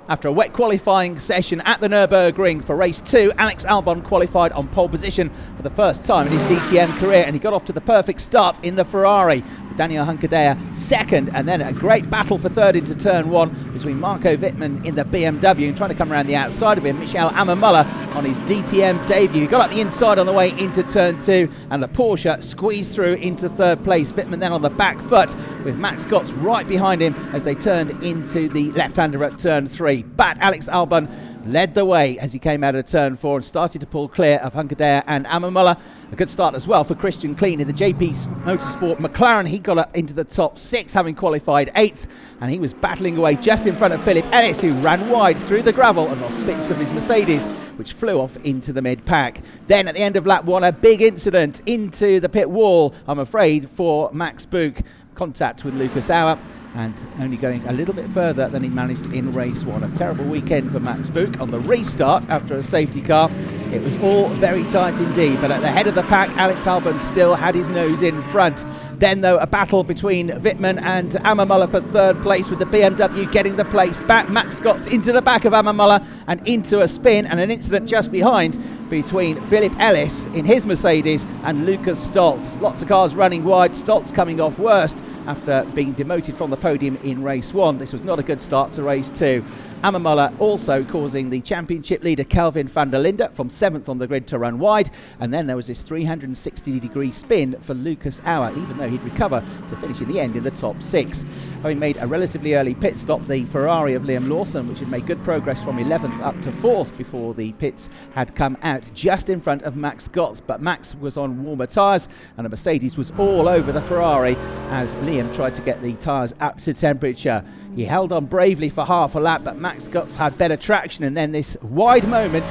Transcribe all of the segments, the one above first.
After a wet qualifying session at the Nürburgring for race 2, Alex Albon qualified on pole position for the first time in his DTM career, and he got off to the perfect start in the Ferrari, with Daniel Juncadella second, and then a great battle for third into turn 1 between Marco Wittmann in the BMW and trying to come around the outside of him, Michael Ammermuller on his DTM debut. He got up the inside on the way into turn 2, and the Porsche squeezed through into third place. Wittmann then on the back foot with Max Gotts right behind him as they turned into the left-hander at turn 3. But Alex Albon led the way as he came out of turn 4 and started to pull clear of Juncadella and Ammermuller. A good start as well for Christian Klein in the JP Motorsport McLaren. He got up into the top 6, having qualified 8th, and he was battling away just in front of Philip Ellis, who ran wide through the gravel and lost bits of his Mercedes, which flew off into the mid-pack. Then at the end of lap 1, a big incident into the pit wall, I'm afraid, for Max Buch. Contact with Lucas Auer, and only going a little bit further than he managed in race 1. A terrible weekend for Max Buch on the restart after a safety car. It was all very tight indeed, but at the head of the pack, Alex Albon still had his nose in front. Then, though, a battle between Wittmann and Ammermuller for third place, with the BMW getting the place back. Max Gotts into the back of Ammermuller and into a spin, and an incident just behind between Philip Ellis in his Mercedes and Lucas Stoltz. Lots of cars running wide, Stoltz coming off worst after being demoted from the podium in race 1. This was not a good start to race 2. Ammermuller also causing the championship leader Kelvin van der Linde from 7th on the grid to run wide, and then there was this 360-degree spin for Lucas Auer, even though he'd recover to finish in the end in the top 6. Having made a relatively early pit stop, the Ferrari of Liam Lawson, which had made good progress from 11th up to 4th before the pits had come out, just in front of Max Gotts, but Max was on warmer tyres and the Mercedes was all over the Ferrari as Liam tried to get the tyres up to temperature. He held on bravely for half a lap, but Max Gotts had better traction, and then this wide moment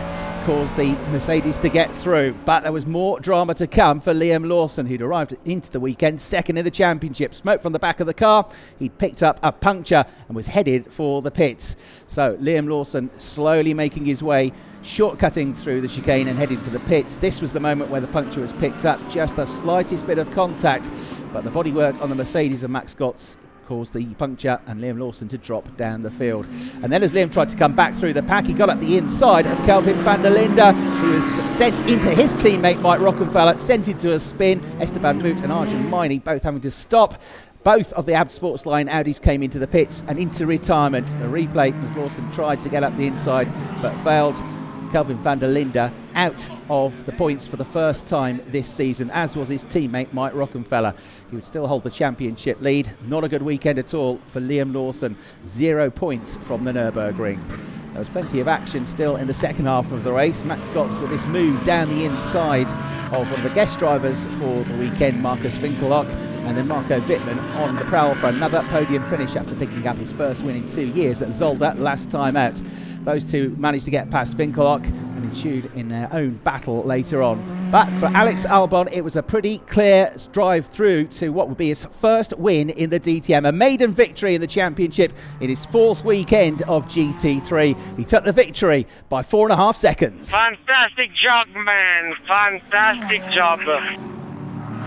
caused the Mercedes to get through. But there was more drama to come for Liam Lawson, who'd arrived into the weekend second in the championship. Smoke from the back of the car, he'd picked up a puncture and was headed for the pits. So Liam Lawson slowly making his way, shortcutting through the chicane and heading for the pits. This was the moment where the puncture was picked up, just the slightest bit of contact, but the bodywork on the Mercedes of Max Gotts caused the puncture and Liam Lawson to drop down the field. And then as Liam tried to come back through the pack, he got up the inside of Kelvin van der Linde, who was sent into his teammate Mike Rockenfeller, sent into a spin. Esteban Boot and Arjun Maini both having to stop. Both of the AB Sports line Audis came into the pits and into retirement. A replay as Lawson tried to get up the inside but failed. Kelvin van der Linde out of the points for the first time this season, as was his teammate Mike Rockenfeller. He would still hold the championship lead. Not a good weekend at all for Liam Lawson. 0 points from the Nürburgring. There was plenty of action still in the second half of the race. Max Gotts with this move down the inside of one of the guest drivers for the weekend, Marcus Winkelhock, and then Marco Wittmann on the prowl for another podium finish after picking up his first win in 2 years at Zolder last time out. Those two managed to get past Winkelhock and ensued in their own battle later on. But for Alex Albon, it was a pretty clear drive through to what would be his first win in the DTM, a maiden victory in the championship in his 4th weekend of GT3. He took the victory by 4.5 seconds. Fantastic job, man. Fantastic job.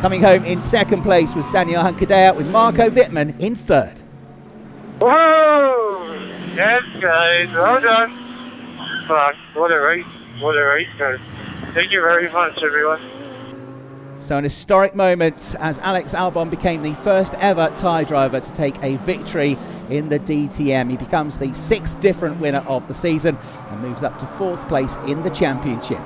Coming home in 2nd place was Daniel Juncadella, with Marco Wittmann in 3rd. Whoa! Yes, guys, well done. Fuck, what a race, guys. Thank you very much, everyone. So an historic moment as Alex Albon became the first ever Thai driver to take a victory in the DTM. He becomes the 6th different winner of the season and moves up to 4th place in the championship.